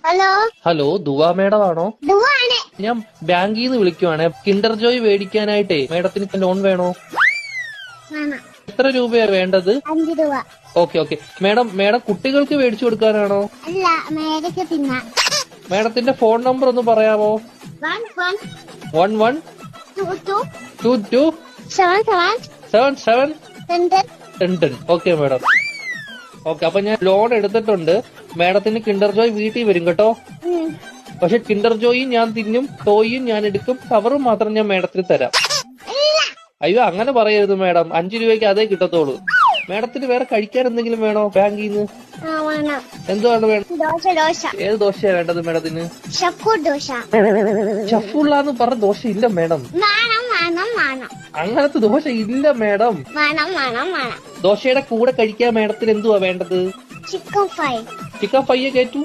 Hello hello ദുവാ madam ആണോ? ദുവാണ്. ഞാൻ ബാങ്കിൽ നിന്ന് വിളിക്കുവാണ്. കിൻഡർ ജോയ് മേടിക്കാനായിട്ടേ മേഡത്തിന് ലോൺ വേണോ? വേണം. എത്ര രൂപയാ വേണ്ടത്? 5 രൂപ. ഓക്കെ മേഡം കുട്ടികൾക്ക് മേടിച്ചു കൊടുക്കാനാണോ? അല്ല, മേടിച്ച് തിന്നാൻ. മേഡത്തിന്റെ ഫോൺ നമ്പർ ഒന്ന് പറയാമോ? 11 22 77 10. Okay madam. ഓക്കെ, അപ്പൊ ഞാൻ ലോൺ എടുത്തിട്ടുണ്ട്. മേഡത്തിന് കിൻഡർ ജോയ് വീട്ടിൽ വരും കേട്ടോ. പക്ഷെ കിൻഡർ ജോയും ഞാൻ തിന്നും, ടോയും ഞാൻ എടുക്കും, കവറും മാത്രം ഞാൻ മേഡത്തിന് തരാം. അയ്യോ, അങ്ങനെ പറയരുത് മേഡം. 5 രൂപയ്ക്ക് അതേ കിട്ടത്തോളൂ. മേഡത്തിന് വേറെ കഴിക്കാൻ എന്തെങ്കിലും വേണോ ബാങ്കിൽ നിന്ന്? എന്തുവാണ് വേണം? ദോശ. ഏത് ദോശയാ വേണ്ടത് മേഡത്തിന്? ദോശ. ഷഫുള്ളാന്ന് പറഞ്ഞ ദോശ ഇല്ല മേഡം. അങ്ങനത്തെ ദോശ ഇല്ല മേഡം. ദോശയുടെ കൂടെ കഴിക്കാൻ മേഡത്തിന് എന്തുവാ വേണ്ടത്? Chicken fry. Chicken fry കയറ്റു.